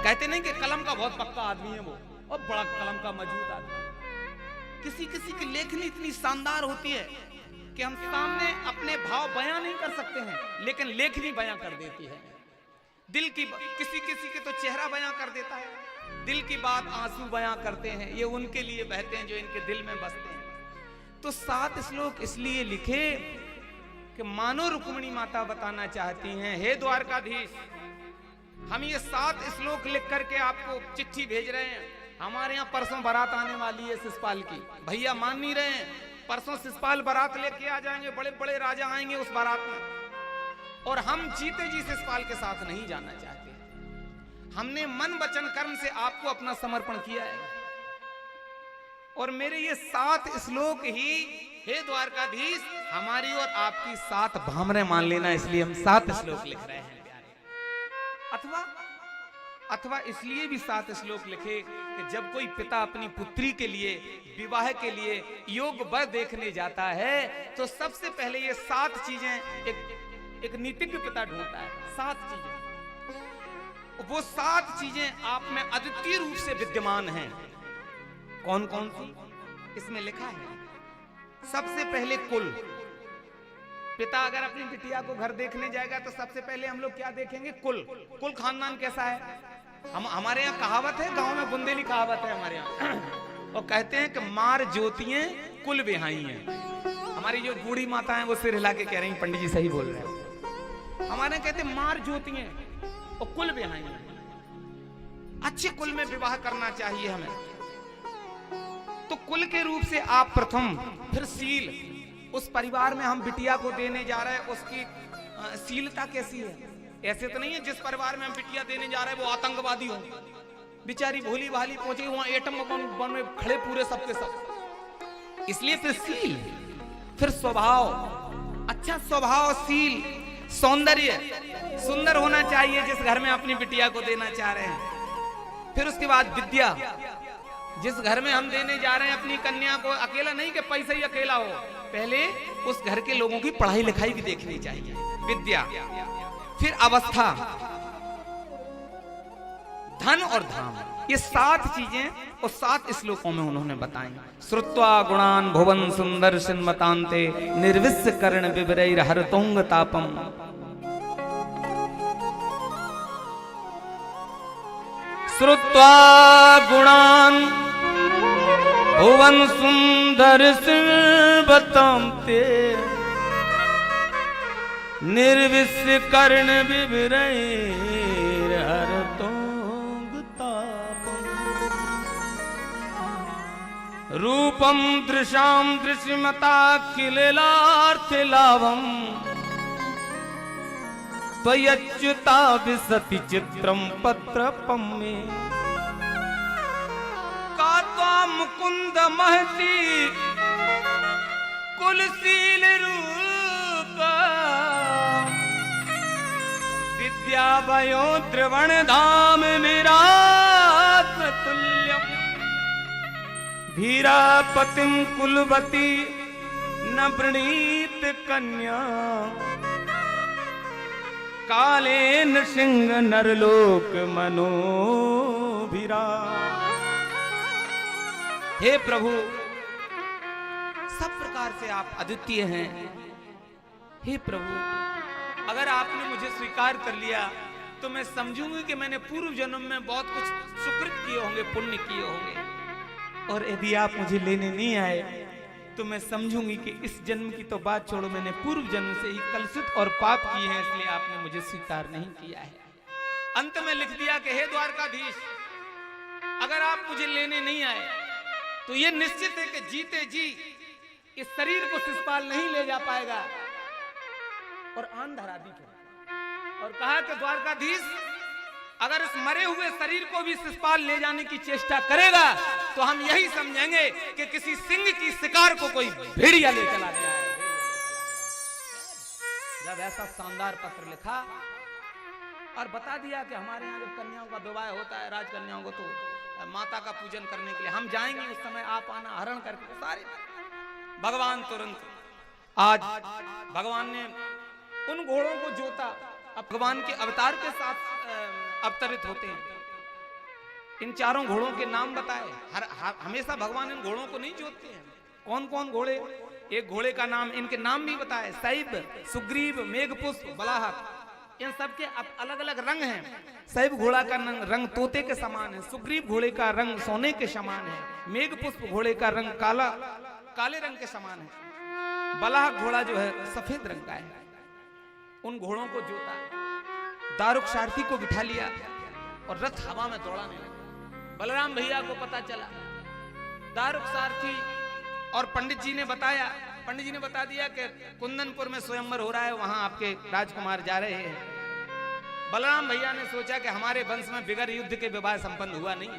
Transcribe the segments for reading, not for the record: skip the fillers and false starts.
कहते नहीं कि कलम का बहुत पक्का आदमी है वो, और बड़ा कलम का मजबूत आदमी। किसी किसी की लेखनी इतनी शानदार होती है कि हम सामने अपने भाव बयां नहीं कर सकते हैं, लेकिन लेखनी बयां कर देती है। दिल की किसी किसी के तो चेहरा बयां कर देता है, दिल की बात आंसू बयां करते हैं, ये उनके लिए बहते हैं जो इनके दिल में बसते हैं। तो 7 श्लोक इसलिए लिखे कि मानो रुक्मिणी माता बताना चाहती हैं, हे द्वारकाधीश, हम ये 7 श्लोक लिख करके आपको चिट्ठी भेज रहे हैं। हमारे यहाँ परसों बारात आने वाली है शिषपाल की, भैया मान नहीं रहे हैं। परसों शिषपाल बारात लेके आ जाएंगे, बड़े बड़े राजा आएंगे उस बारात में, और हम जीते जी शिषपाल के साथ नहीं जाना चाहते। हमने मन वचन कर्म से आपको अपना समर्पण किया है, और मेरे ये 7 श्लोक ही, हे द्वारकाधीश, हमारी और आपकी 7 भामरे मान लेना, इसलिए हम 7 श्लोक लिख रहे हैं प्यारे। अथवा इसलिए भी 7 श्लोक लिखे कि जब कोई पिता अपनी पुत्री के लिए विवाह के लिए योग वर देखने जाता है, तो सबसे पहले ये 7 चीजें एक नीतिज्ञ पिता ढूंढता है। 7 चीजें, वो 7 चीजें आप में अद्वितीय रूप से विद्यमान हैं। कौन कौन सी इसमें लिखा है? सबसे पहले कुल। पिता अगर अपनी बिटिया को घर देखने जाएगा तो सबसे पहले हम लोग क्या देखेंगे? कुल खानदान कैसा है। हमारे यहाँ कहावत है, गांव में बुंदेली कहावत है हमारे यहाँ, और कहते हैं कि मार ज्योतियां कुल बिहाई हैं। हमारी जो बूढ़ी माता है वो सिर हिला के कह रही हैं, पंडित जी सही बोल रहे हैं। हमारे यहाँ कहते हैं मार ज्योतियां और कुल बिहाई हैं। अच्छे कुल में विवाह करना चाहिए हमें। तो कुल के रूप से आप प्रथम, फिर सील। उस परिवार में हम बिटिया को देने जा रहे हैं, उसकी शीलता कैसी है। ऐसे तो नहीं है जिस परिवार में हम बिटिया देने जा रहे हैं वो आतंकवादी हो, बेचारी भोली भाली पहुंचे वहां एटम बम में खड़े पूरे सबके सब। इसलिए फिर सील, फिर स्वभाव, अच्छा स्वभावशील, सौंदर्य, सुंदर होना चाहिए जिस घर में अपनी बिटिया को देना चाह रहे हैं। फिर उसके बाद विद्या, जिस घर में हम देने जा रहे हैं अपनी कन्या को, अकेला नहीं कि पैसा ही अकेला हो, पहले उस घर के लोगों की पढ़ाई लिखाई भी देखनी चाहिए, विद्या। फिर अवस्था, धन और धाम, ये 7 चीजें और 7 श्लोकों में उन्होंने बताई। श्रुत्वा गुणान भुवन सुंदर सिन्मतांते निर्विस्य कर्ण विवरैर हरतोंग तापम। श्रुत्वा गुणान भुवन सुंदर सिन्मतांते निर्विस्य कर्ण विवरैर हरतोंग तापम। रूपम दृशाम दृश्यमता किलेलार्थ लाभम त्वयच्युता विसति चित्रम पत्रपम में। कात्वा मुकुंद महती कुलशील रूप विद्या वयो द्रवण धाम विराट तुल्यम। धीरा पतिम कुलवती न प्रणीत कन्या काले नृसिंह नरलोक मनोभिरा। हे प्रभु, सब प्रकार से आप अद्वितीय हैं। हे प्रभु, अगर आपने मुझे स्वीकार कर लिया तो मैं समझूंगी कि मैंने पूर्व जन्म में बहुत कुछ सुकृत किए होंगे, पुण्य किए होंगे। और यदि आप मुझे लेने नहीं आए तो मैं समझूंगी कि इस जन्म की तो बात छोड़ो, मैंने पूर्व जन्म से ही कलुषित और पाप किए हैं, इसलिए आपने मुझे स्वीकार नहीं किया है। अंत में लिख दिया कि हे द्वारकाधीश, अगर आप मुझे लेने नहीं आए तो ये निश्चित है कि जीते जी इस शरीर को शिषपाल नहीं ले जा पाएगा। और आन धरा दी और कहा कि द्वारकाधीश, अगर इस मरे हुए शरीर को भी शिषपाल ले जाने की चेष्टा करेगा तो हम यही समझेंगे कि किसी सिंह की शिकार को कोई भेड़िया ले चला गया है। जब ऐसा शानदार पत्र लिखा और बता दिया कि हमारे यहाँ जब कन्याओं का विवाह होता है, राजकन्याओं को, तो माता का पूजन करने के लिए हम जाएंगे, उस समय आप आना, हरण करके सारे। भगवान तुरंत, आज भगवान ने उन घोड़ों को जोता, अब भगवान के अवतार के साथ अवतरित होते हैं। इन चारों घोड़ों के नाम बताए। हमेशा भगवान इन घोड़ों को नहीं जोतते हैं। कौन कौन घोड़े, एक घोड़े का नाम, इनके नाम भी बताए, सैब, सुग्रीव, मेघपुष्प, बलाहक। इन सबके अलग अलग रंग हैं। सैब घोड़ा का रंग तोते के समान है, सुग्रीव घोड़े का रंग सोने के समान है, मेघपुष्प घोड़े का रंग काले रंग के समान है, बलाहक घोड़ा जो है सफेद रंग का है। उन घोड़ों को जोता, दारुक सारथी को बिठा लिया और रथ हवा में दौड़ाने लगा। बलराम भैया को पता चला, दारुक सारथी और पंडित जी ने बता दिया कि कुंदनपुर में स्वयंवर हो रहा है, वहां आपके राजकुमार जा रहे हैं। बलराम भैया ने सोचा कि हमारे वंश में बिगर युद्ध के विवाह संपन्न हुआ नहीं,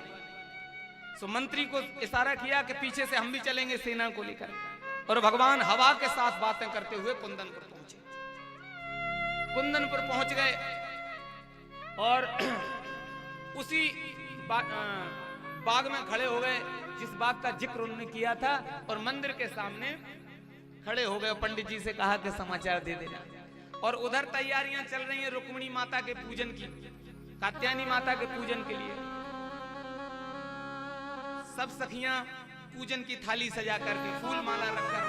सो मंत्री को इशारा किया कि पीछे से हम भी चलेंगे सेना को लेकर। और भगवान हवा के साथ बातें करते हुए कुंदनपुर पहुंचे। कुंदनपुर पहुंच गए और उसी बाग में खड़े हो गए जिस बाग का जिक्र उन्होंने किया था, और मंदिर के सामने खड़े हो गए। पंडित जी से कहा कि समाचार दे देना। और उधर तैयारियां चल रही हैं रुक्मिणी माता के पूजन की, कात्यायनी माता के पूजन के लिए। सब सखियां पूजन की थाली सजा करके, फूल माला रखकर,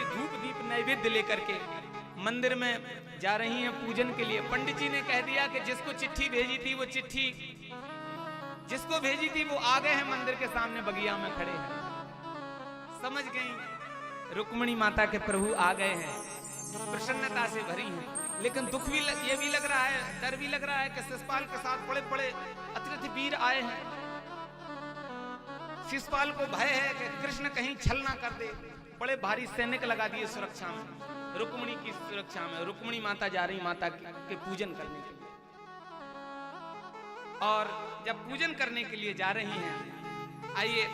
धूप दीप नैवेद्य लेकर के मंदिर में जा रही हैं पूजन के लिए। पंडित जी ने कह दिया कि जिसको चिट्ठी भेजी थी वो चिट्ठी जिसको भेजी थी वो आ गए हैं, मंदिर के सामने बगिया में खड़े हैं। समझ गई रुक्मिणी माता के प्रभु आ गए हैं, प्रसन्नता से भरी हैं। लेकिन दुख भी ये भी लग रहा है, डर भी लग रहा है कि शिषपाल के साथ बड़े बड़े अतिरथ वीर आए हैं। शिषपाल को भय है कि कृष्ण कहीं छल ना कर दे। बड़े भारी सैनिक लगा दिए सुरक्षा में, रुक्मिणी की सुरक्षा में। रुक्मिणी माता जा रही माता के पूजन करने के लिए, और जब पूजन करने के लिए जा रही हैं, आइए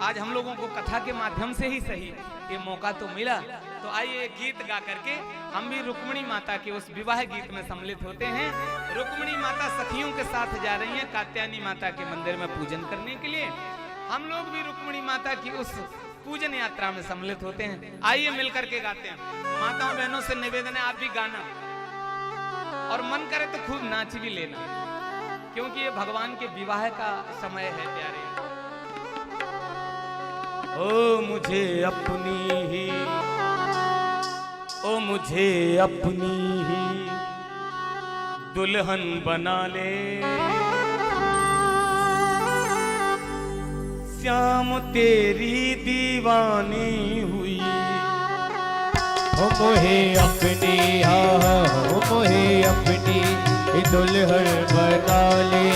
आज हम लोगों को कथा के माध्यम से ही सही ये मौका तो मिला, तो आइए गीत गा करके हम भी रुक्मिणी माता के उस विवाह गीत में सम्मिलित होते हैं। रुक्मिणी माता सखियों के साथ जा रही हैं कात्यायनी माता के मंदिर में पूजन करने के लिए। हम लोग भी रुक्मिणी माता की उस पूजन यात्रा में सम्मिलित होते हैं। आइए मिलकर के गाते हैं। माताओं बहनों से निवेदन है आप भी गाना, और मन करे तो खूब नाच भी लेना, क्योंकि ये भगवान के विवाह का समय है प्यारे। ओ मुझे अपनी ही दुल्हन बना ले, श्याम तेरी दीवानी हुई। ओ मोहे अपनी दुल्हन बना ले,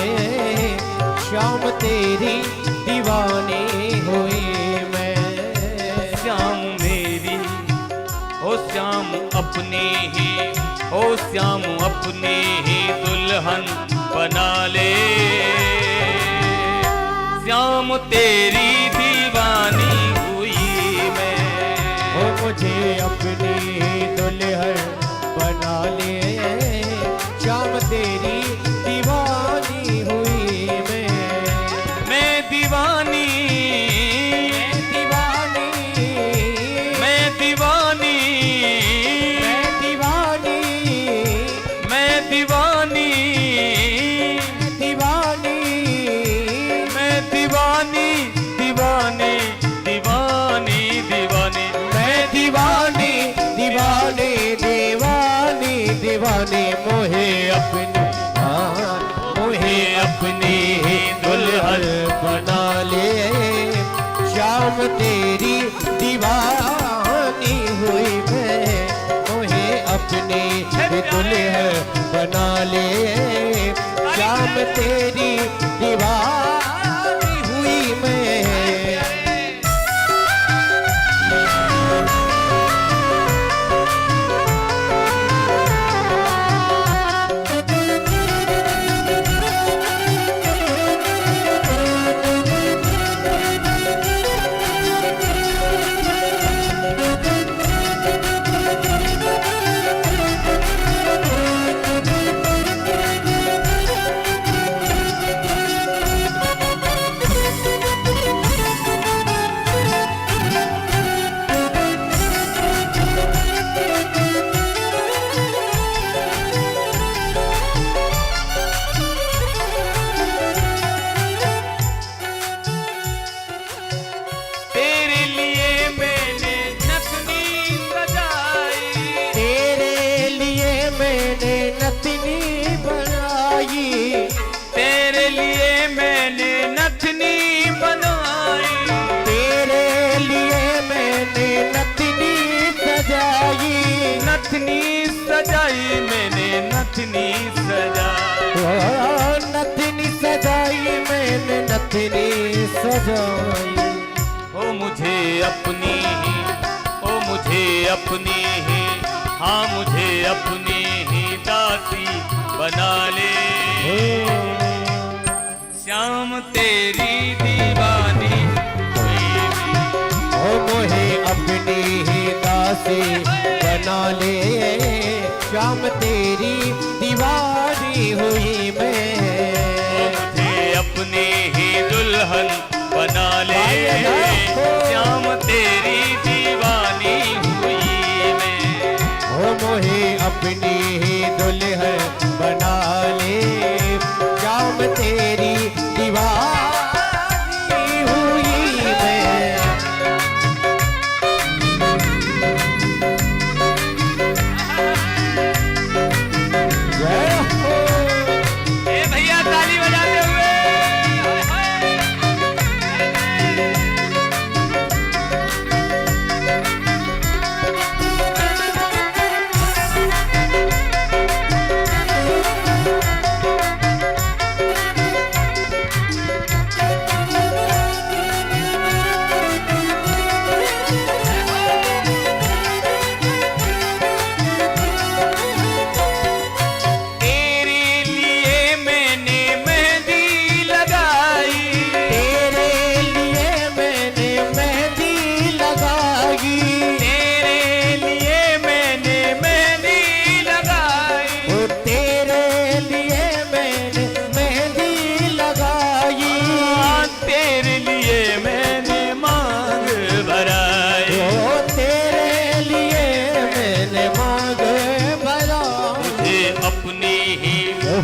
श्याम तेरी दीवानी हुई मैं। श्याम मेरी ओ श्याम अपनी ही दुल्हन बना ले, श्याम तेरी दीवानी हुई मैं। ओ मुझे अपनी दुल्हन बना ले, श्याम तेरी दीवानी हुई मैं दीवानी मोहे अपनी दुल्हन बना ले, श्याम तेरी दीवानी हुई मैं। मोहे अपनी दुल्हन बना ले, श्याम तेरी दीवानी हुई मैं। अपनी सजाई। ओ मुझे अपनी ही, ओ मुझे अपनी ही, हाँ मुझे अपनी ही दासी बना ले। श्याम तेरी दीवानी हुई मैं। ओ मोहे अपनी ही दासी बना ले, श्याम तेरी दीवानी हुई मैं। मुझे अपनी ही दुल्हन बना ले, श्याम तेरी दीवानी हुई मैं। ओ मोहे अपनी ही दुल्हन बना ले, श्याम तेरी दीवानी हुई मैं। जय हो। ए भैया ताली बजाते हुए।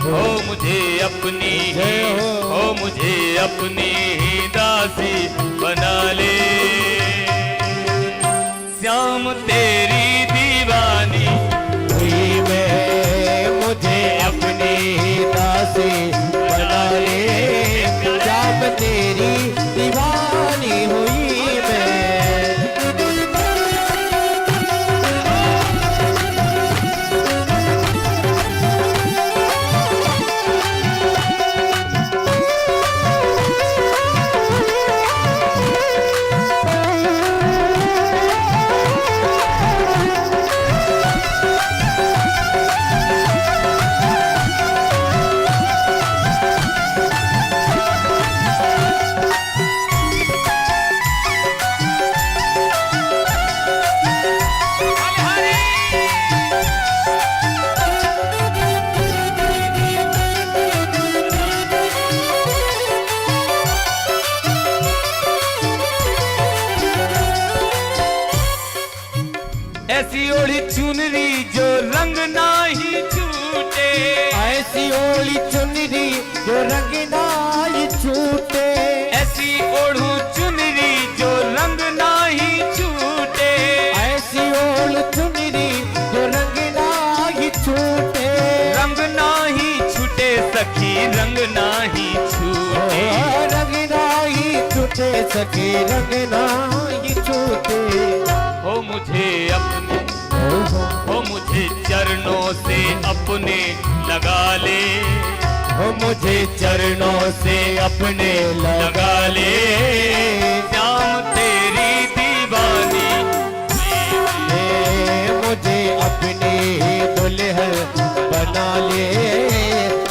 हो मुझे अपनी ही, हो मुझे अपनी ही दासी बना ले। श्याम तेरी दीवानी हुई मैं, मुझे अपनी ही दासी बना ले, श्याम तेरी दीवानी हुई मैं। ऐसी ओढ़ी चुनरी जो रंग नाही छूटे, ऐसी ओली चुनरी जो रंग नाई छूटे, ऐसी ओढ़ू चुनरी जो रंग नाही छूटे, ऐसी ओल चुनरी जो रंग नाई छूटे, रंग नाही छूटे सखी रंग नाही छूटे, रंग नाई छूटे सके रंग नाई छूटे। हो मुझे अपने, हो मुझे चरणों से अपने लगा ले, हो मुझे चरणों से अपने लगा ले, श्याम तेरी दीवानी मुझे अपनी ही दुल्हन बना ले,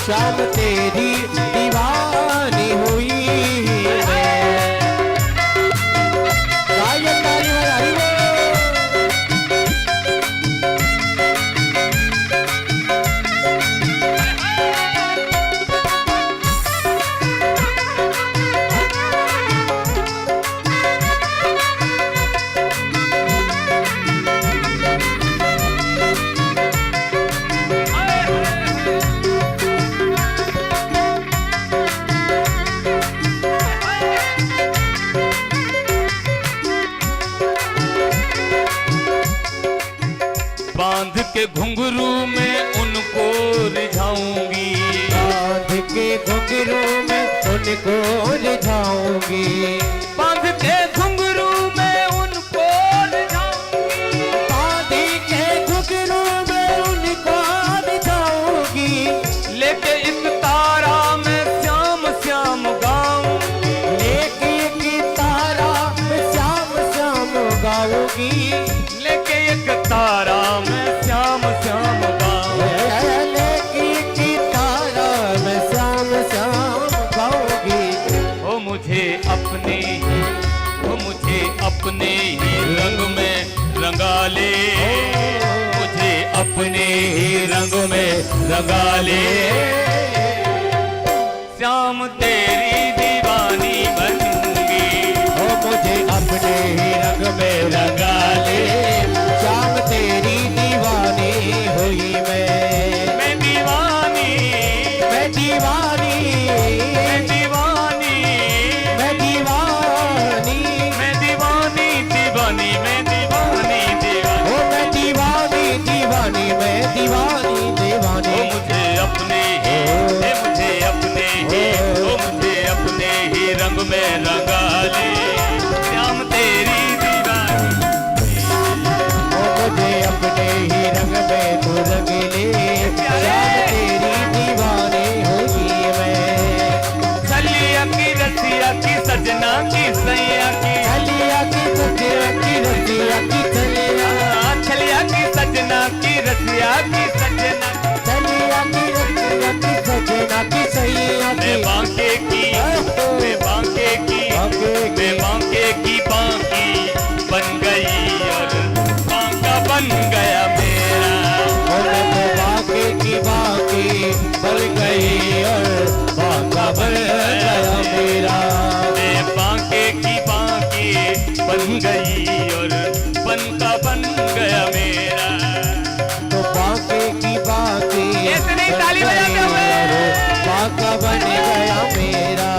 श्याम तेरी दीवानी हुई मैं। गाइए ताली बजाइए। बांध के घुंघरू में उनको रिझाऊंगी, बांध के घुंघरू में उनको रिझाऊंगी, बांध के घुंघरू में उनको रिझाऊंगी, बांध के घुंघरू में उनको रिझाऊंगी, लेके इस तारा में श्याम श्याम गाऊंगी, अपने ही, ओ मुझे अपने ही रंग में रंगा ले, मुझे अपने ही रंग में रंगा ले। श्याम तेरी दीवानी बनूंगी, ओ मुझे अपने ही रंग में रंगा ले, श्याम तेरी दीवानी हुई मैं दीवानी, मैं दीवानी, मैं दीवानी, मैं दीवानी, मैं दीवानी, दीवानी, मैं दीवानी, दीवानी। ओ मैं दीवानी, दीवानी, मैं दीवानी, दीवानी। ओ मुझे अपने ही, ए मुझे अपने ही, ओ मुझे अपने ही रंग में रंगा ले, श्याम तेरी दीवानी। ओ मुझे अपने ही रंग में तू रंग ले, श्याम तेरी दीवानी होगी मैं। छलिया की रसिया की सजना की सैया की, छलिया की सजना की रसिया की छलिया, छलिया की सजना की रसिया की सजना, छलिया की रसिया की सजना की सैया मैं की। बांके की, मैं बांके की, मैं बांके की बांकी बन गई और बांका बन गया मेरा। ओ मैं तो बाके की बाकी बन गई और बाका बन गया मेरा। मैं बांके की बांकी बन गई और बनका बन गया मेरा। तो बाके की बाकी ऐसे नहीं ताली बजाते हुए। बाका बन गया मेरा।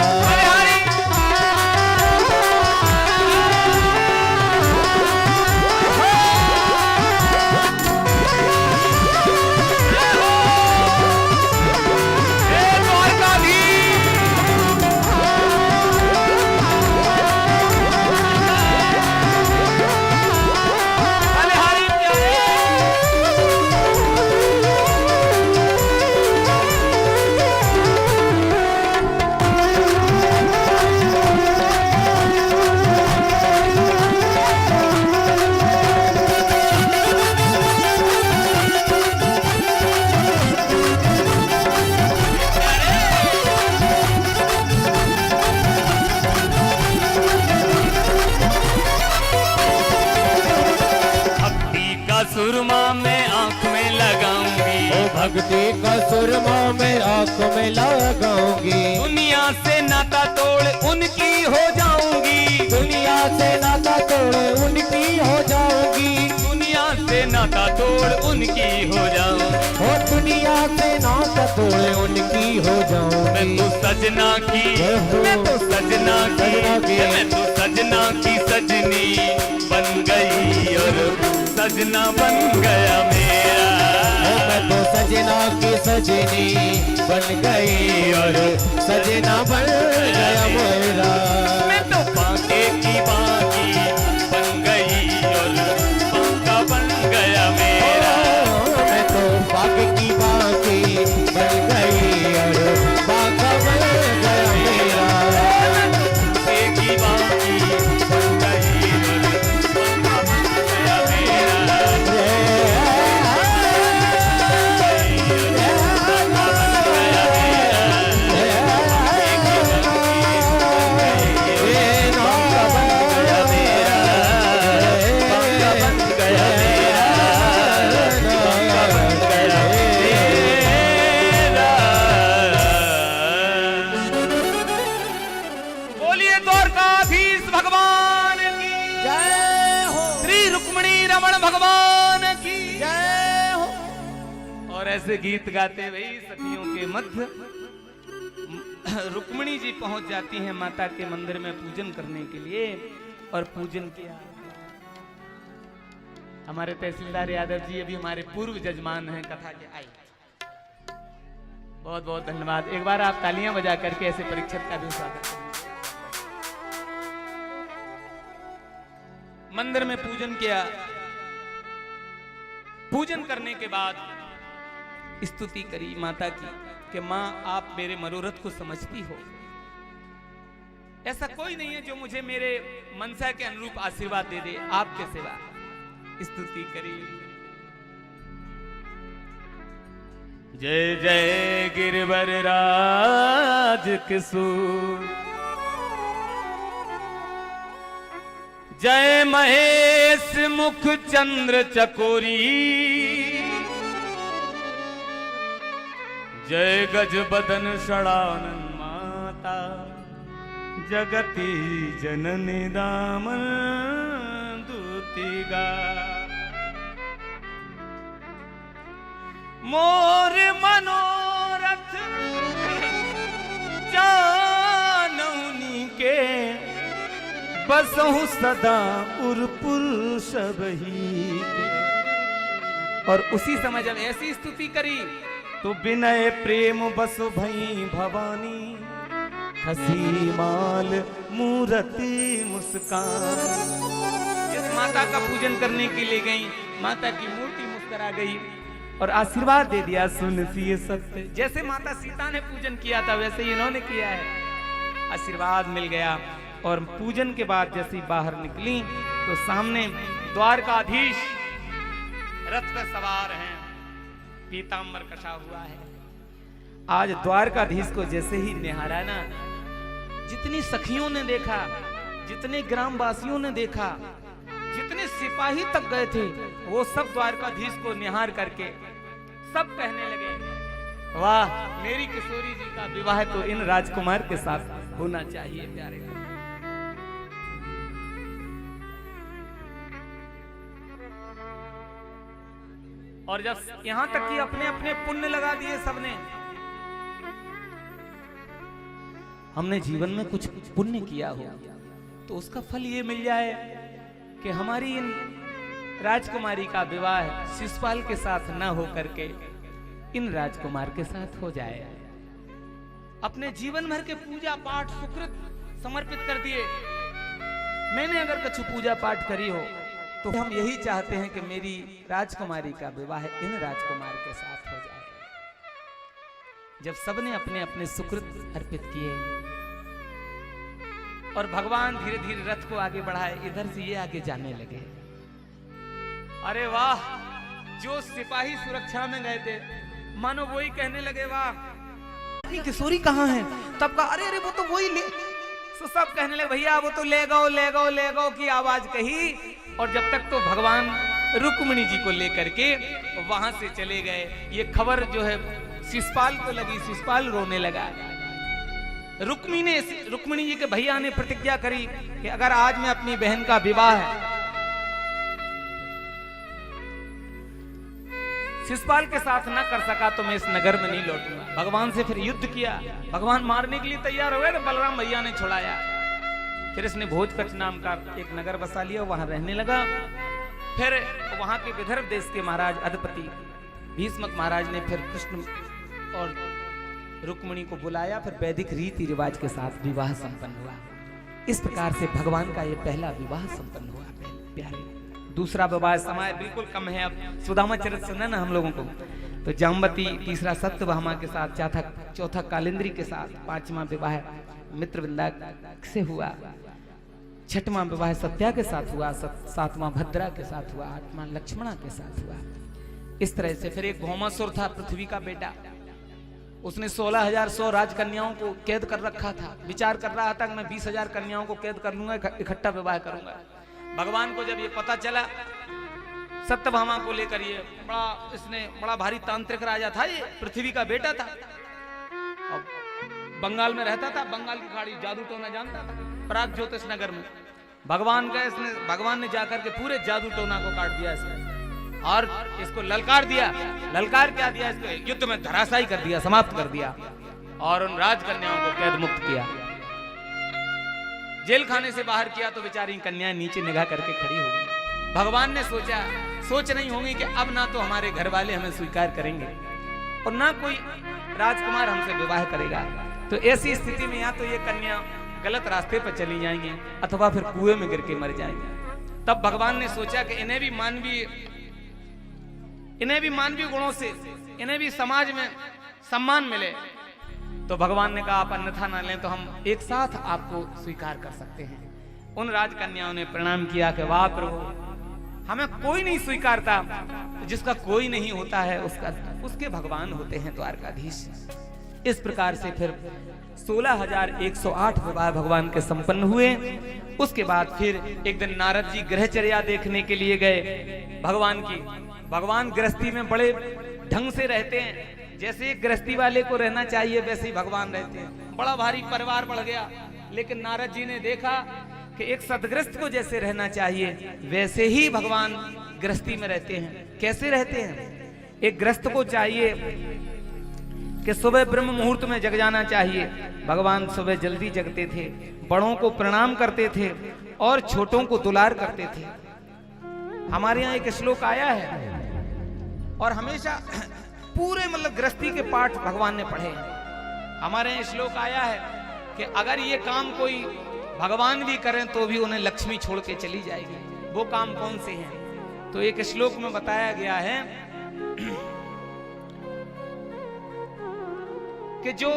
सुरमा में आंख में लगाऊंगी, ओ भक्ति का सुरमा में आंख में लगाऊंगी। दुनिया से नाता तोड़ उनकी हो जाऊंगी, दुनिया से नाता तोड़ उनकी हो जाऊंगी। दुनिया से नाता तोड़ उनकी हो जाऊंगी। ओ दुनिया से नाता तोड़ उनकी हो जाऊंगी। मैं तो सजना की, मैं तो सजना की, मैं तो सजना की सजनी बन गई और सजना बन गया मेरा। ओ मैं तो सजना की सजनी बन गई और सजना बन गया मेरा। मैं तो बांके की बांकी बन गई और बांका बन गया मेरा। ओ मैं तो बाके की बाकी बन गई और बाका बन गया मेरा। बांके की बांकी बन गई और बांका बन गया मेरा। बोलिए द्वारकाधीश भगवान की जय हो, श्री रुक्मिणी रमण भगवान की जय हो। और ऐसे गीत गाते हुए सखियों के मध्य रुक्मिणी जी पहुंच जाती हैं माता के मंदिर में पूजन करने के लिए। और पूजन किया। हमारे तहसीलदार यादव जी अभी हमारे पूर्व जजमान हैं कथा के आए। बहुत बहुत धन्यवाद। एक बार आप तालियां बजा करके ऐसे परीक्षक का भी स्वागत करें। मंदिर में पूजन किया। पूजन करने के बाद स्तुति करी माता की कि मां आप मेरे मनोरथ को समझती हो। ऐसा कोई नहीं है जो मुझे मेरे मनसा के अनुरूप आशीर्वाद दे दे। आपके सिवा स्तुति करी। जय जय गिरवर राज किशोर जय महेश मुख चंद्र चकोरी, जय गज बदन षडानन माता, जगती जननी दामन दूतिगा। मोर मनोरथ जानौनी के, बसहु सदा उर्पुर सबही। और उसी समय जब ऐसी स्तुति करी तो विनय प्रेम बस भई भवानी, हसी माल मूरति मुस्कान। जिस माता का पूजन करने के लिए गई, माता की मूर्ति मुस्कुरा गई और आशीर्वाद दे दिया, सुन सिए सत्य। जैसे माता सीता ने पूजन किया था वैसे ही इन्होंने किया है, आशीर्वाद मिल गया। और पूजन के बाद जैसे ही बाहर निकली तो सामने द्वारकाधीश रथ पर सवार हैं, पीतांबर कसा हुआ है। आज द्वारकाधीश को जैसे ही निहारा ना, जितनी सखियों ने देखा, जितने ग्रामवासियों ने देखा, जितने सिपाही तक गए थे, वो सब द्वारकाधीश को निहार करके सब कहने लगे, वाह, मेरी किशोरी जी का विवाह तो इन राजकुमार के साथ होना चाहिए। प्यारे और जब यहां तक कि अपने अपने पुण्य लगा दिए सबने, हमने जीवन में कुछ पुण्य किया हो तो उसका फल ये मिल जाए कि हमारी इन राजकुमारी का विवाह शिशुपाल के साथ न हो करके इन राजकुमार के साथ हो जाए। अपने जीवन भर के पूजा पाठ सुकृत समर्पित कर दिए। मैंने अगर कुछ पूजा पाठ करी हो तो हम यही चाहते हैं कि मेरी राजकुमारी का विवाह इन राजकुमार के साथ हो जाए। जब सबने अपने अपने सुकृत अर्पित किए और भगवान धीरे धीरे रथ को आगे बढ़ाए, इधर से ये आगे जाने लगे। अरे वाह, जो सिपाही सुरक्षा में गए थे मानो वही कहने लगे, वाह अपनी किशोरी कहाँ है? तब कहा, अरे अरे वो तो वही ले। तो सब कहने लगे, भैया वो तो ले गो ले गो ले गो की आवाज कही। और जब तक तो भगवान रुक्मिणी जी को लेकर के वहां से चले गए। ये खबर जो है शिशुपाल को लगी, शिशुपाल रोने लगा। रुक्मिणी जी के भैया ने प्रतिज्ञा करी कि अगर आज मैं अपनी बहन का विवाह शिशुपाल के साथ न कर सका तो मैं इस नगर में नहीं लौटूंगा। भगवान से फिर युद्ध किया, भगवान मारने के लिए तैयार हो गए तो बलराम भैया ने छुड़ाया। फिर इसने भोजकच नाम का एक नगर बसा लिया, वहां रहने लगा। फिर वहां के विदर्भ देश के महाराज अधपति भीष्मक महाराज ने फिर कृष्ण और रुक्मिणी को बुलाया। फिर वैदिक रीति रिवाज के साथ विवाह संपन्न हुआ। इस प्रकार से भगवान का ये पहला विवाह संपन्न हुआ। प्यारे, दूसरा विवाह समय बिल्कुल कम है। अब सुदामा चरित्र सुना ना हम लोगों को, तो जाम्बती, तीसरा सत्यभामा के साथ, चौथा कालिंद्री के साथ, पांचवा विवाह मित्रविंदा से हुआ, छठवां विवाह सत्या के साथ हुआ, सातवां भद्रा के साथ हुआ, आठवां लक्ष्मणा के साथ हुआ। इस तरह से फिर एक भौमासुर था, पृथ्वी का बेटा, उसने 16,100 राजकन्याओं को कैद कर रखा था। विचार कर रहा था कि मैं 20,000 कन्याओं को कैद कर लूंगा, इकट्ठा विवाह करूंगा। भगवान को जब ये पता चला, सत्यभामा को लेकर, ये बड़ा भारी तांत्रिक राजा था, ये पृथ्वी का बेटा था, और बंगाल में रहता था, बंगाल की खाड़ी जादू टोना जानता था, प्राग ज्योतिष नगर में। भगवान ने जाकर के पूरे जादू टोना को काट दिया इसने, और इसको ललकार दिया। ललकार क्या दिया? इसको युद्ध में धराशायी कर दिया, समाप्त कर दिया, और उन राजकन्याओं को कैद मुक्त किया। जेल खाने से बाहर किया तो बेचारी कन्याएं नीचे निगाह करके खड़ी हो गई। भगवान ने सोच नहीं होंगी कि अब ना तो हमारे घर वाले हमें स्वीकार करेंगे और ना कोई राजकुमार हमसे विवाह करेगा। तो ऐसी स्थिति में या तो ये कन्या गलत रास्ते पर चली जाएंगी अथवा फिर कुएं में गिर के मर जाएंगी। तब भगवान ने सोचा कि इन्हें भी मानवीय गुणों से, इन्हें भी समाज में सम्मान मिले। तो भगवान ने कहा, आप अन्यथा ना लें तो हम एक साथ आपको स्वीकार कर सकते हैं। उन राजकन्याओं ने प्रणाम किया कि वाह प्रभु, हमें कोई नहीं स्वीकारता, जिसका कोई नहीं होता है उसके भगवान होते हैं द्वारकाधीश। इस प्रकार से फिर 16,108 विवाह भगवान के संपन्न हुए। उसके बाद फिर एक दिन नारद जी गृहचर्या देखने के लिए गए भगवान की। भगवान गृहस्थी में बड़े ढंग से रहते हैं, जैसे एक गृहस्थी वाले को रहना चाहिए वैसे ही भगवान रहते हैं। बड़ा भारी परिवार बढ़ गया, लेकिन नारद जी ने देखा कि एक सदगृहस्थ को जैसे रहना चाहिए वैसे ही भगवान गृहस्थी में रहते हैं। कैसे रहते हैं? एक गृहस्थ को चाहिए कि सुबह ब्रह्म मुहूर्त में जग जाना चाहिए। भगवान सुबह जल्दी जगते थे, बड़ों को प्रणाम करते थे और छोटों को दुलार करते थे। हमारे यहाँ एक श्लोक आया है और हमेशा पूरे मतलब गृहस्थी के पाठ भगवान ने पढ़े हैं। हमारे यहाँ श्लोक आया है कि अगर ये काम कोई भगवान भी करें तो भी उन्हें लक्ष्मी छोड़ के चली जाएगी। वो काम कौन से हैं? तो एक श्लोक में बताया गया है कि जो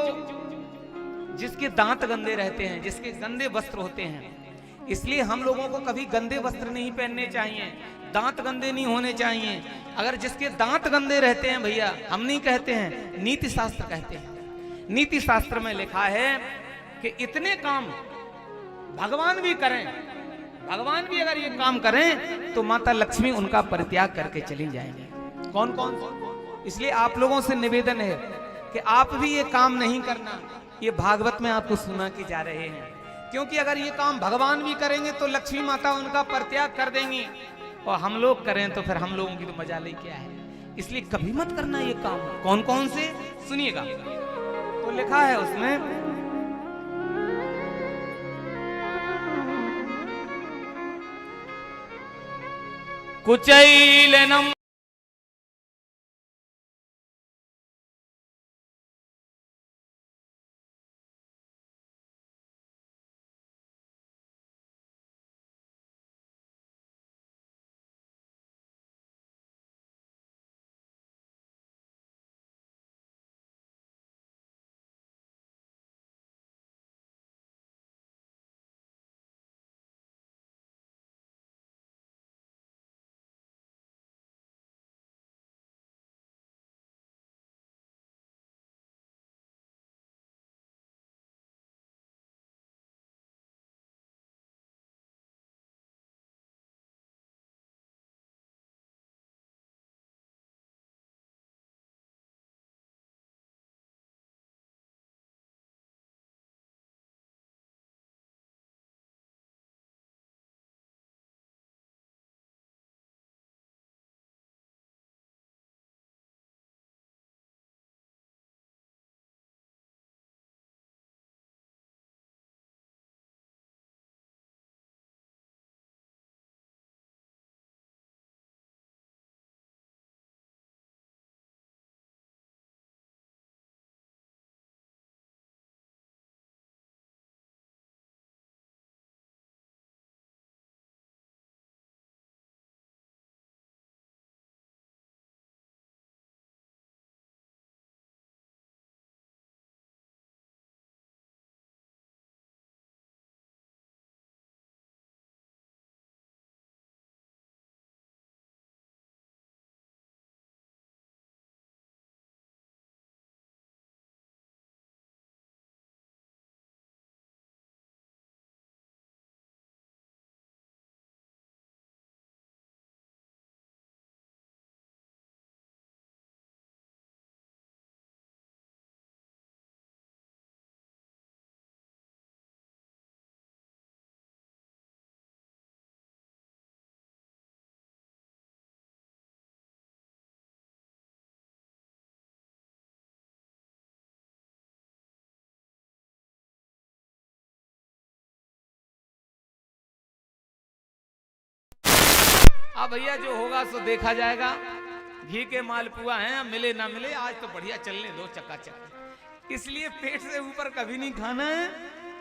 जिसके दांत गंदे रहते हैं, जिसके गंदे वस्त्र होते हैं, इसलिए हम लोगों को कभी गंदे वस्त्र नहीं पहनने चाहिए, दांत गंदे नहीं होने चाहिए। अगर जिसके दांत गंदे रहते हैं भैया, हम नहीं कहते हैं, नीति शास्त्र कहते हैं। नीति शास्त्र में लिखा है कि इतने काम भगवान भी करें, भगवान भी अगर ये काम करें तो माता लक्ष्मी उनका परित्याग करके चली जाएंगी। कौन कौन? इसलिए आप लोगों से निवेदन है कि आप भी ये काम नहीं करना। ये भागवत में आपको सुना के जा रहे हैं, क्योंकि अगर ये काम भगवान भी करेंगे तो लक्ष्मी माता उनका परित्याग कर देंगी, और हम लोग करें तो फिर हम लोगों की तो मजा ले क्या है। इसलिए कभी मत करना ये काम। कौन कौन से? सुनिएगा। तो लिखा है उसमें, कुचैलनम अब भैया जो होगा सो देखा जाएगा। घी के मालपुआ हैं, मिले ना मिले, आज तो बढ़िया चलने दो चकाचक। इसलिए पेट से ऊपर कभी नहीं खाना है,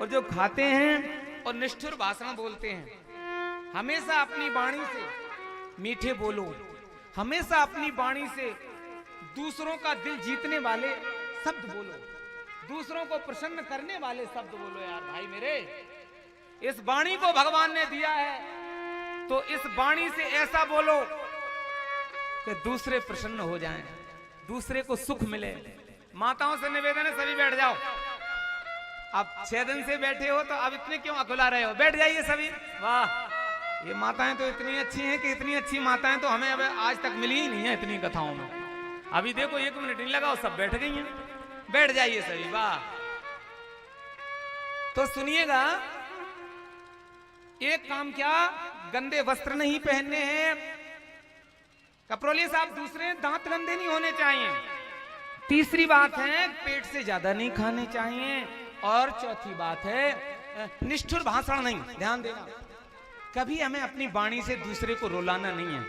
और जो खाते हैं और निष्ठुर भाषण बोलते हैं, हमेशा अपनी वाणी से मीठे बोलो, हमेशा अपनी वाणी से दूसरों का दिल जीतने वाले शब्द बोलो, दूसरों को प्रसन्न करने वाले शब्द बोलो। यार भाई मेरे, इस वाणी को भगवान ने दिया है तो इस वाणी से ऐसा बोलो कि दूसरे प्रसन्न हो जाएं, दूसरे को सुख मिले। माताओं से निवेदन है, सभी बैठ जाओ। अब 6 दिन से बैठे हो तो अब इतने क्यों अकुला रहे हो? बैठ जाइए सभी। वाह, ये माताएं तो इतनी अच्छी हैं कि इतनी अच्छी माताएं तो हमें अब आज तक मिली ही नहीं है इतनी कथाओं में। अभी देखो 1 मिनट नहीं लगा, सब बैठ गई हैं। बैठ जाइए सभी। वाह। तो सुनिएगा, एक काम क्या, गंदे वस्त्र नहीं पहनने हैं। कपरोली साहब, दूसरे दांत गंदे नहीं होने चाहिए। तीसरी बात है, पेट से ज्यादा नहीं खाने चाहिए। और चौथी बात है, निष्ठुर भाषण नहीं। ध्यान देना, कभी हमें अपनी वाणी से दूसरे को रुलाना नहीं है।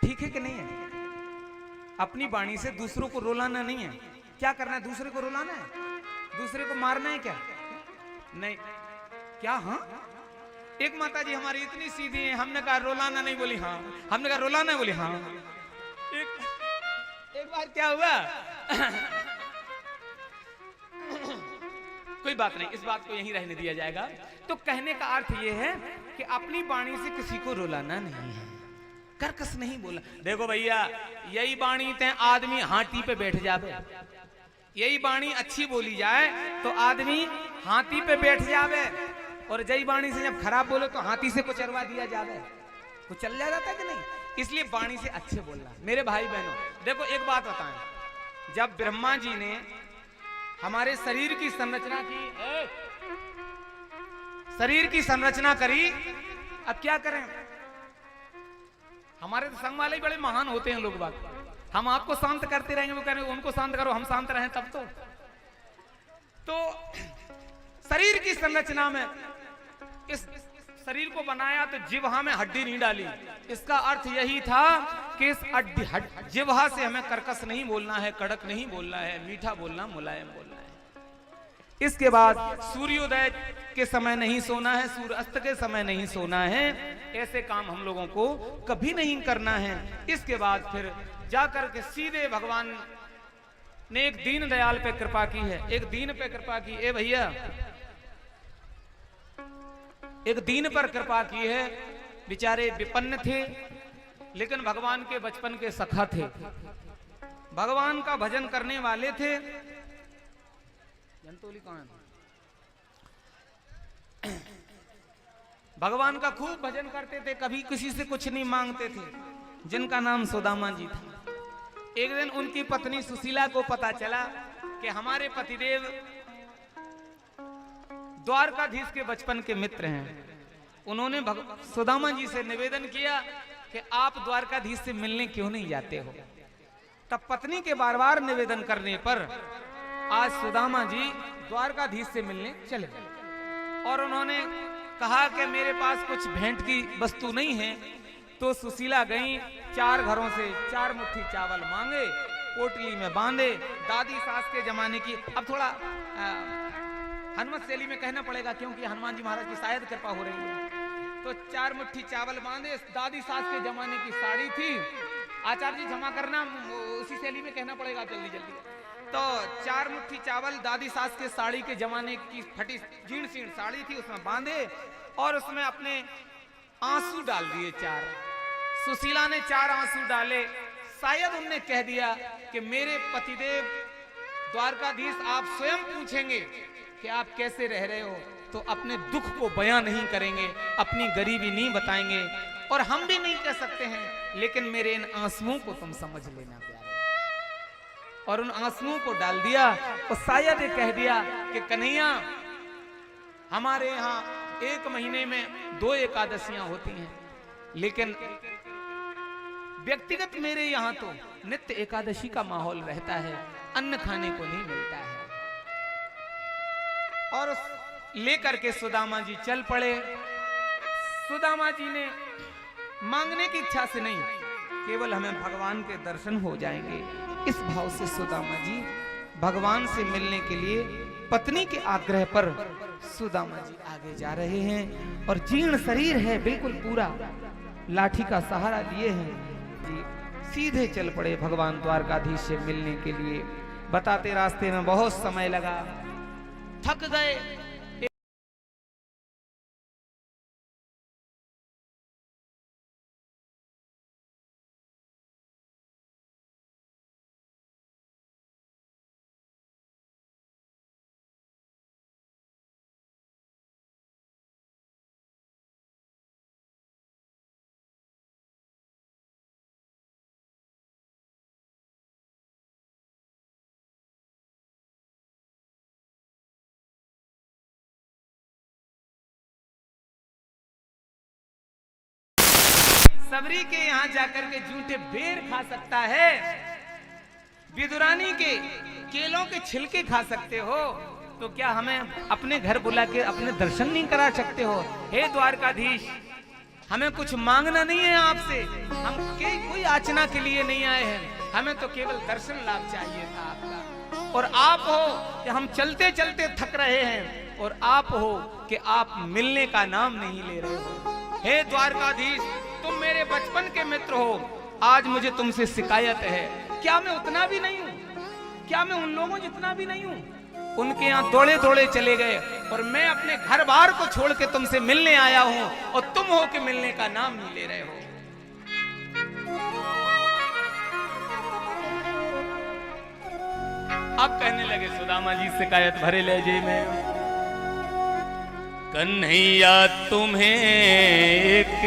ठीक है कि नहीं है? अपनी वाणी से दूसरों को रुलाना नहीं है। क्या करना है? दूसरे को रुलाना है? दूसरे को मारना है क्या? नहीं। क्या? हाँ, एक माता जी हमारी इतनी सीधी है, हमने कहा रुलाना नहीं, बोली हाँ। हमने कहा रुलाना है, बोली हाँ। एक बार क्या हुआ कोई बात नहीं, इस बात को यहीं रहने दिया जाएगा। तो कहने का अर्थ यह है कि अपनी वाणी से किसी को रुलाना नहीं है, कर्कश नहीं बोला। देखो भैया, यही वाणी ते आदमी हाथी पे बैठ जावे। यही वाणी अच्छी बोली जाए तो आदमी हाथी पे बैठ जावे, और जय वाणी से जब खराब बोलो तो हाथी से कुचलवा दिया जावे। कुछ चल जाता है कि नहीं? इसलिए वाणी से अच्छे बोलना। मेरे भाई बहनों, देखो एक बात बताएं, जब ब्रह्मा जी ने हमारे शरीर की संरचना की, शरीर की संरचना करी, अब क्या करें? हमारे तो संग वाले ही बड़े महान होते हैं लोग बात। हम आपको शांत करते रहेंगे, वो कह रहे उनको शांत करो, हम शांत रहें तब तो शरीर की संरचना में इस शरीर को बनाया तो जिह्वा में हड्डी नहीं डाली। इसका अर्थ यही था कि इस जिह्वा से हमें कर्कश नहीं बोलना है, कड़क नहीं बोलना है, मीठा बोलना, मुलायम बोलना है। इसके बाद सूर्योदय के समय नहीं सोना है, सूर्यास्त के समय नहीं सोना है। ऐसे काम हम लोगों को कभी नहीं करना है। इसके बाद फिर जाकर के सीधे भगवान ने एक दीन दयाल पे कृपा की है, एक दीन पे कृपा की। ए भैया, एक दीन पर कृपा की है। बेचारे विपन्न थे, लेकिन भगवान के बचपन के सखा थे, भगवान का भजन करने वाले थे। जंतोली कौन? भगवान का खूब भजन करते थे, कभी किसी से कुछ नहीं मांगते थे, जिनका नाम सुदामा जी था। एक दिन उनकी पत्नी सुशीला को पता चला कि हमारे पतिदेव द्वारकाधीश के बचपन के मित्र हैं। उन्होंने सुदामा जी से निवेदन किया कि आप द्वारकाधीश से मिलने क्यों नहीं जाते हो। तब पत्नी के बार बार निवेदन करने पर आज सुदामा जी द्वारकाधीश से मिलने चले गए। और उन्होंने कहा कि मेरे पास कुछ भेंट की वस्तु नहीं है। तो सुशीला गई, 4 घरों से 4 मुट्ठी चावल मांगे, पोटली में बांधे। दादी सास के जमाने की, अब थोड़ा हनुमत शैली में कहना पड़ेगा क्योंकि हनुमान जी महाराज की शायद कृपा हो रही है। तो 4 मुट्ठी चावल बांधे। दादी सास के जमाने की साड़ी थी। आचार्य जी क्षमा करना, उसी शैली में कहना पड़ेगा जल्दी जल्दी। तो 4 मुट्ठी चावल दादी सास के साड़ी के जमाने की फटी जीर्ण शीर्ण साड़ी थी, उसमें बांधे और उसमें अपने आंसू डाल दिए 4। सुशीला ने 4 आंसू डाले। शायद उनने कह दिया कि मेरे पतिदेव द्वारकाधीश आप स्वयं पूछेंगे कि आप कैसे रह रहे हो, तो अपने दुख को बयां नहीं करेंगे, अपनी गरीबी नहीं बताएंगे, और हम भी नहीं कह सकते हैं, लेकिन मेरे इन आंसुओं को तुम समझ लेना प्यारे। और उन आंसुओं को डाल दिया और शायद ये कह दिया कि कन्हैया, हमारे यहाँ 1 महीने में 2 एकादशियां होती हैं, लेकिन व्यक्तिगत मेरे यहाँ तो नित्य एकादशी का माहौल रहता है, अन्न खाने को नहीं मिलता है। और लेकर के सुदामा जी चल पड़े। सुदामा जी ने मांगने की इच्छा से नहीं, केवल हमें भगवान के दर्शन हो जाएंगे, इस भाव से सुदामा जी भगवान से मिलने के लिए पत्नी के आग्रह पर सुदामा जी आगे जा रहे हैं। और जीर्ण शरीर है, बिल्कुल पूरा लाठी का सहारा लिए हैं जी, सीधे चल पड़े भगवान द्वारकाधीश से मिलने के लिए। बताते रास्ते में बहुत समय लगा, थक गए। सबरी के यहाँ जाकर के जूठे बेर खा सकता है, विदुरानी के केलों के छिलके खा सकते हो, तो क्या हमें अपने घर बुला के अपने दर्शन नहीं करा सकते हो? हे द्वारकाधीश, हमें कुछ मांगना नहीं है आपसे, हम कोई याचना के लिए नहीं आए हैं, हमें तो केवल दर्शन लाभ चाहिए था आपका। और आप हो कि हम चलते चलते थक रहे हैं, और आप हो कि आप मिलने का नाम नहीं ले रहे हो। हे द्वारकाधीश, तुम मेरे बचपन के मित्र हो, आज मुझे तुमसे शिकायत है। क्या मैं उतना भी नहीं हूं? क्या मैं उन लोगों जितना भी नहीं हूं? उनके यहाँ दौड़े दौड़े चले गए, और मैं अपने घर बार को छोड़ के तुमसे मिलने आया हूं, और तुम हो कि मिलने का नाम नहीं ले रहे हो। अब कहने लगे सुदामा जी शिकायत भरे लहजे में, कन्हैया तुम्हें एक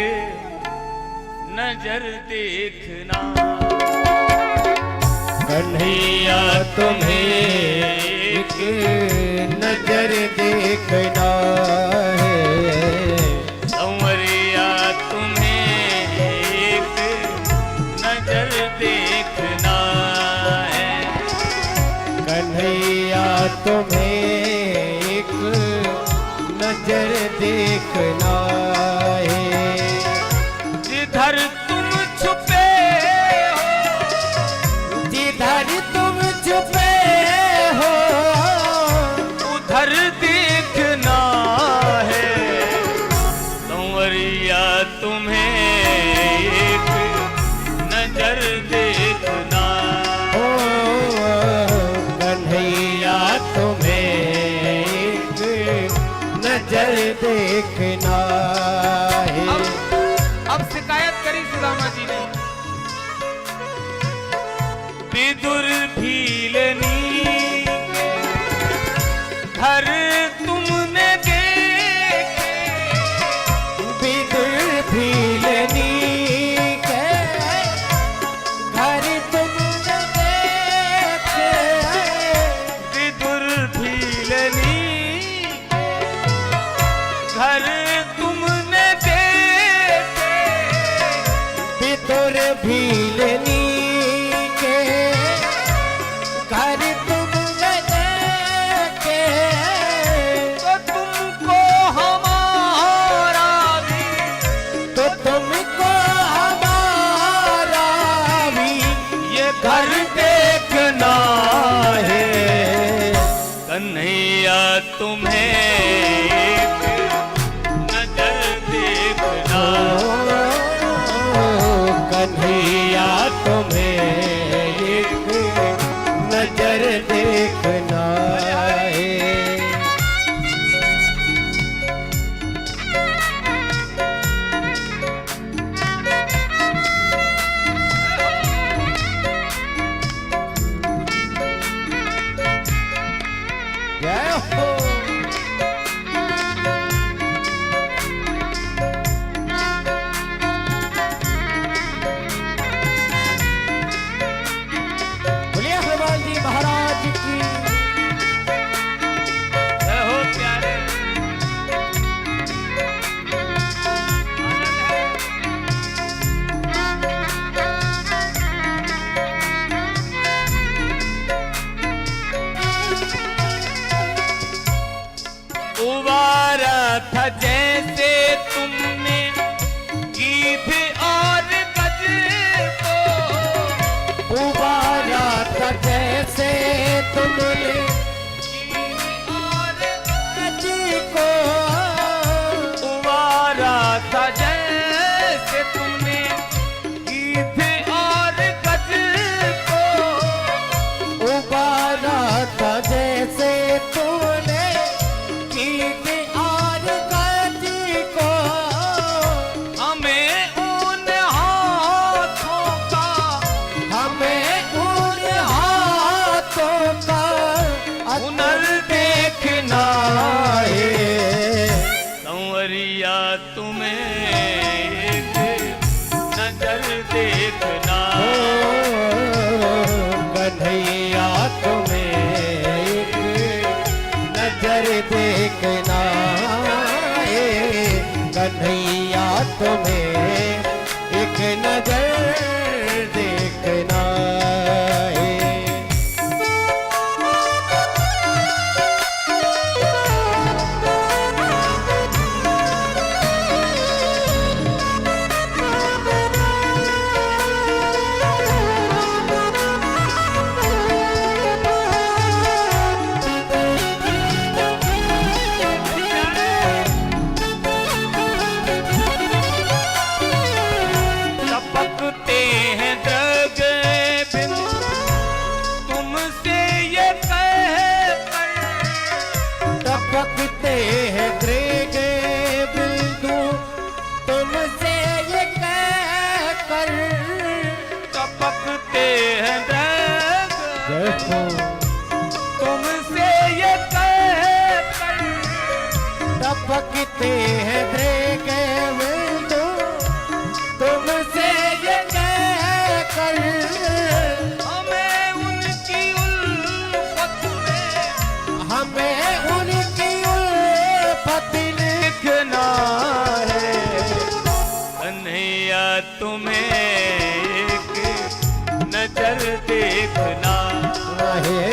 नजर देखना, कन्हैया तुम्हें एक नजर देखना है, संवरिया तुम्हें एक नजर देखना है, कन्हैया तुम्हें एक नजर देखना है। जिधर तुम छुपे जिधर तुम छुपे हो उधर देखना है, संवरिया तुम्हें एक नजर देखना, ओ कन्हैया तुम्हें एक नजर देखना है। अब शिकायत करी सुदामा जी ने, विदुर भीलनी घर तुमने देखे, विदुर भीलनी के घर तुमने देखे, विदुर भीलनी घर तुमने देखे, विदुर भीलनी के घर तुमने देखे, तो तुमको हमारा भी तो तुमको हमारा भी ये घर देखना है, कन्हैया तुम्हें एक नजर देखना, कन्हैया तुम्हें एक नजर देखना है। जय हो। बोलिए हनुमान जी महाराज की। जय हो प्यारे। उबारा था जैसे तुमने गीत और गज को, उबारा था जैसे तुमने जी को, उबारा था जैसे तुमने गीत और गज को, उबारा था जैसे तुमने गीत और गज को, हमें उन हाथों का हमें उन हाथों का हुनर देखना है। संवरिया तुम्हें एक नजर देखना, कन्हैया तुम्हें एक नजर देखना है, कन्हैया तुम्हें एक एक नजर देखना है। टपकते हैं दग बिन तुमसे ये कहकर, टपकते हैं त्रेगे बिंदु तुमसे ये कहकर, टपकते हैं दग देखो तुमसे ये कहकर, टपकते हैं त्रेगे बिंदु तुमसे ये कहकर, हमें उनकी उल्फत में, हमें उनकी उल्फत लिखना है। कन्हैया तुम्हें एक नजर देखना है।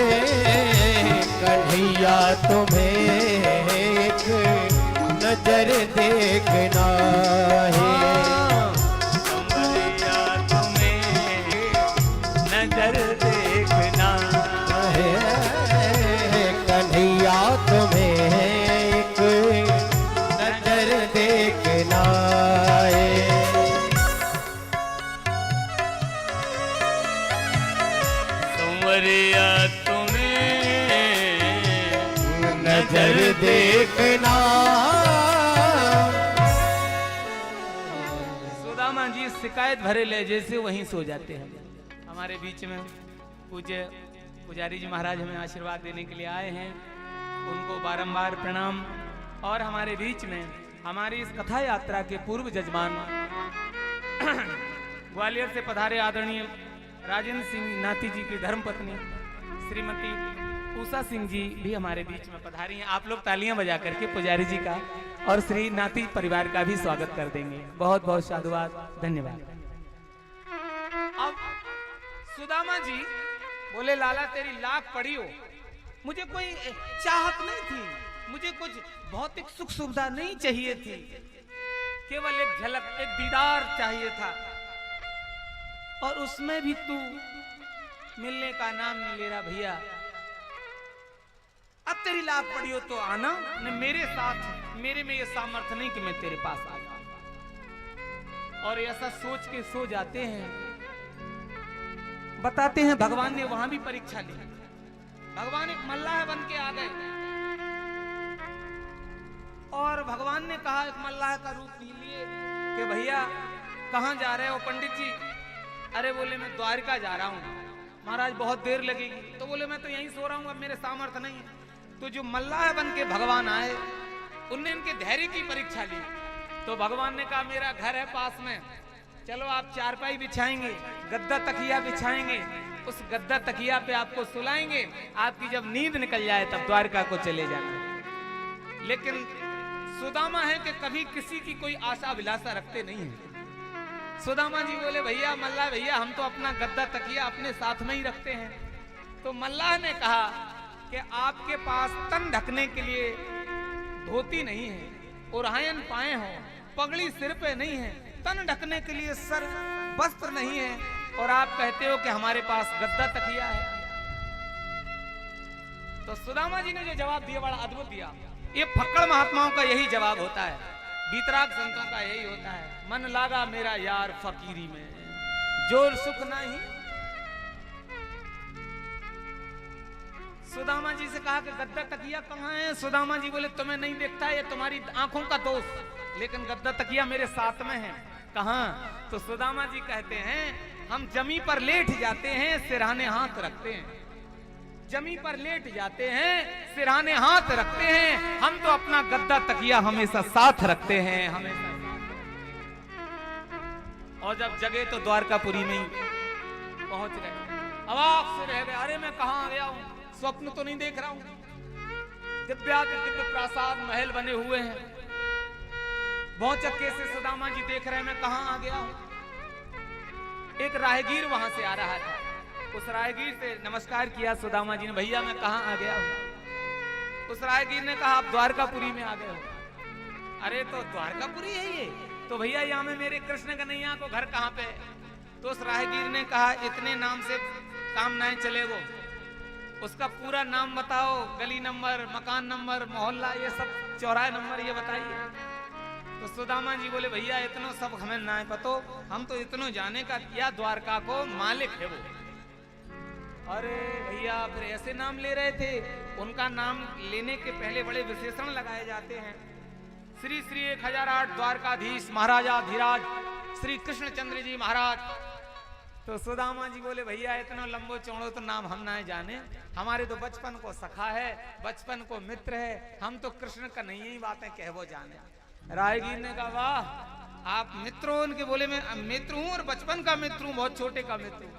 कन्हैया तुम्हें एक नजर देखना है। कन्हैया तुम्हें नजर देखना है। कन्हैया तुम्हें एक नजर देखना है। संवरिया तुम्हें नजर देखना। सुदामा जी शिकायत भरे लहजे से वहीं सो जाते हैं। हमारे बीच में पूज्य पुजारी जी महाराज हमें आशीर्वाद देने के लिए आए हैं, उनको बारंबार प्रणाम। और हमारे बीच में हमारी इस कथा यात्रा के पूर्व जजमान ग्वालियर से पधारे आदरणीय राजेंद्र सिंह नाती जी की धर्मपत्नी श्रीमती उषा सिंह जी भी हमारे बीच में पधारी हैं। आप लोग तालियां बजा करके पुजारी जी का और श्री नाती परिवार का भी स्वागत कर देंगे। बहुत बहुत साधुवाद, धन्यवाद। अब सुदामा जी बोले, लाला तेरी लाख पड़ी हो, मुझे कोई चाहत नहीं थी, मुझे कुछ भौतिक सुख सुविधा नहीं चाहिए थी, केवल एक झलक, एक दीदार चाहिए था, और उसमें भी तू मिलने का नाम नहीं ले रहा भैया। अब तेरी लाख पड़ी हो तो आना, न मेरे साथ, मेरे में ये सामर्थ्य नहीं कि मैं तेरे पास आ जाऊं। और ऐसा सोच के सो जाते हैं। बताते हैं भगवान ने वहां भी परीक्षा ली। भगवान एक मल्लाह बन के आ गए और भगवान ने कहा, एक मल्लाह का रूप लिए कि भैया कहां जा रहे हो पंडित जी? अरे बोले मैं द्वारका जा रहा हूं। महाराज बहुत देर लगेगी। तो बोले मैं तो यहीं सो रहा हूं, अब मेरे सामर्थ्य नहीं है। तो जो मल्लाह बन के भगवान आए, उनने इनके धैर्य की परीक्षा ली। तो भगवान ने कहा, मेरा घर है पास में, चलो आप चारपाई बिछाएंगे, गद्दा तकिया बिछाएंगे, उस गद्दा तकिया पे आपको सुलाएंगे, आपकी जब नींद निकल जाए तब द्वारका को चले जाना। लेकिन सुदामा है कि कभी किसी की कोई आशा अभिलाषा रखते नहीं है। सुदामा जी बोले, भैया मल्लाह भैया, हम तो अपना गद्दा तकिया अपने साथ में ही रखते हैं। तो मल्लाह ने कहा कि आपके पास तन ढकने के लिए धोती नहीं है, उरायन पाए हो, पगड़ी सिर पे नहीं है, तन ढकने के लिए सर वस्त्र नहीं है, और आप कहते हो कि हमारे पास गद्दा तकिया है। तो सुदामा जी ने जो जवाब दिया बड़ा अद्भुत दिया। ये फक्कड़ महात्माओं का यही जवाब होता है, बीतराग संतों का यही होता है। मन लागा मेरा यार फकीरी में, जोर सुख नहीं। सुदामा जी से कहा कि गद्दा तकिया कहाँ है? सुदामा जी बोले, तुम्हें नहीं देखता, ये तुम्हारी आंखों का दोष, लेकिन गद्दा तकिया मेरे साथ में है। कहाँ? तो सुदामा जी कहते हैं, हम जमी पर लेट जाते हैं, सिरहाने हाथ रखते हैं। जमी पर लेट जाते हैं, सिरहाने हाथ रखते हैं, हम तो अपना गद्दा तकिया हमेशा साथ रखते हैं, हमेशा। और जब जगे तो द्वारकापुरी में ही पहुंच गए। अब आपसे रह गए, अरे मैं कहाँ आ गया हूँ, स्वप्न तो नहीं देख रहा हूँ। दिव्य प्रासाद महल बने हुए हैं, भौचक्के से सुदामा जी देख रहे हैं, मैं कहाँ आ गया हूँ। एक राहगीर वहां से आ रहा था। उस राहगीर से नमस्कार किया सुदामा जी ने, भैया मैं कहाँ आ गया हूँ। उस राहगीर ने कहा आप द्वारकापुरी में आ गए हो। अरे तो द्वारकापुरी है ये, तो भैया यहाँ में मेरे कृष्ण कन्हैया को घर कहाँ पे है। तो उस राहगीर ने कहा इतने नाम से काम नहीं चलेगो, उसका पूरा नाम बताओ, गली नंबर, मकान नंबर, मोहल्ला, ये सब चौराहे नंबर ये बताइए। तो सुदामा जी बोले भैया इतना सब हमें ना पतो, हम तो इतना जाने का या द्वारका को मालिक है वो। अरे भैया फिर ऐसे नाम ले रहे थे, उनका नाम लेने के पहले बड़े विशेषण लगाए जाते हैं। श्री श्री 1008 द्वारकाधीश महाराजा धीराज श्री कृष्णचंद्र जी महाराज। तो सुदामा जी बोले भैया इतना लंबो चौड़ो तो नाम हम ना जाने, हमारे तो बचपन को सखा है, बचपन को मित्र है, हम तो कृष्ण का नहीं ही बातें कहवो जाने। राहगीर ने कहा वाह आप मित्र हो, उनके बोले मैं मित्र हूँ और बचपन का मित्र हूँ, बहुत छोटे का मित्र हूँ।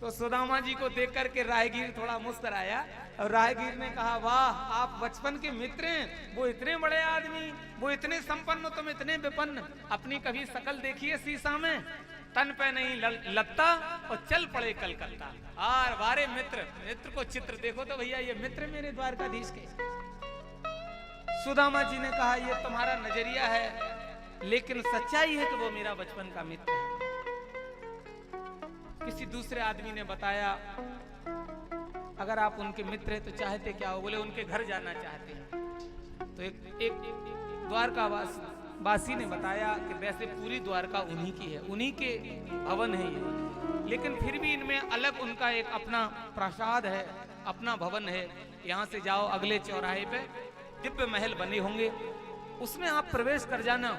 तो सुदामा जी को देख करके राहगीर थोड़ा मुस्कुराया और राहगीर ने कहा वाह आप बचपन के मित्र हैं, वो इतने बड़े आदमी, वो इतने संपन्न, तुम इतने विपन्न, अपनी कभी शकल देखिए शीशा में, तन पे नहीं लगता और चल पड़े कलकत्ता। और बारे मित्र, मित्र को चित्र देखो तो भैया ये मित्र मेरे द्वारकाधीश के। सुदामा जी ने कहा ये तुम्हारा नजरिया है, लेकिन सच्चाई है कि वो मेरा बचपन का मित्र है। किसी दूसरे आदमी ने बताया अगर आप उनके मित्र हैं तो चाहते क्या हो, बोले उनके घर जाना चाहते हैं। तो एक द्वारकावासी ने बताया कि वैसे पूरी द्वारका उन्हीं की है, उन्हीं के भवन है ये, लेकिन फिर भी इनमें अलग उनका एक अपना प्रासाद है, अपना भवन है। यहाँ से जाओ अगले चौराहे पे दिव्य महल बने होंगे, उसमें आप प्रवेश कर जाना,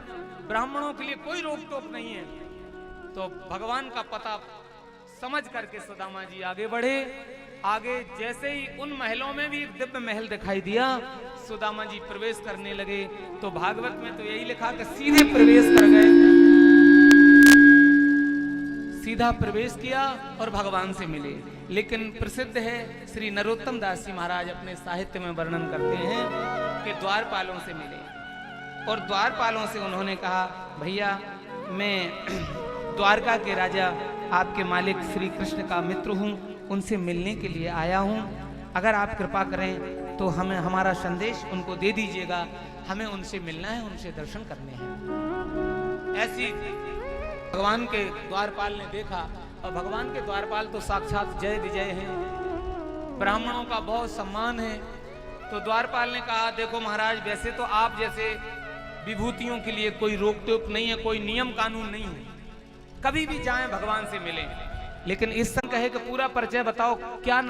ब्राह्मणों के लिए कोई रोक टोक नहीं है। तो भगवान का पता समझ करके सुदामा जी आगे बढ़े। आगे जैसे ही उन महलों में भी एक दिव्य महल दिखाई दिया, सुदामा जी प्रवेश करने लगे। तो भागवत में तो यही लिखा कि सीधे प्रवेश कर गए, सीधा प्रवेश किया और भगवान से मिले। लेकिन प्रसिद्ध है श्री नरोत्तम दास जी महाराज अपने साहित्य में वर्णन करते हैं कि द्वारपालों से मिले और द्वारपालों से उन्होंने कहा भैया मैं द्वारका के राजा आपके मालिक श्री कृष्ण का मित्र हूँ, उनसे मिलने के लिए आया हूँ, अगर आप कृपा करें तो हमें हमारा संदेश उनको दे दीजिएगा, हमें उनसे मिलना है, उनसे दर्शन करने हैं। ऐसी भगवान के द्वारपाल ने देखा, और भगवान के द्वारपाल तो साक्षात जय विजय हैं, ब्राह्मणों का बहुत सम्मान है। तो द्वारपाल ने कहा देखो महाराज वैसे तो आप जैसे विभूतियों के लिए कोई रोक टोक नहीं है, कोई नियम कानून नहीं है, कभी भी जाएं भगवान से मिलें, लेकिन इस समय कहे कि पूरा परिचय बताओ, क्या नाम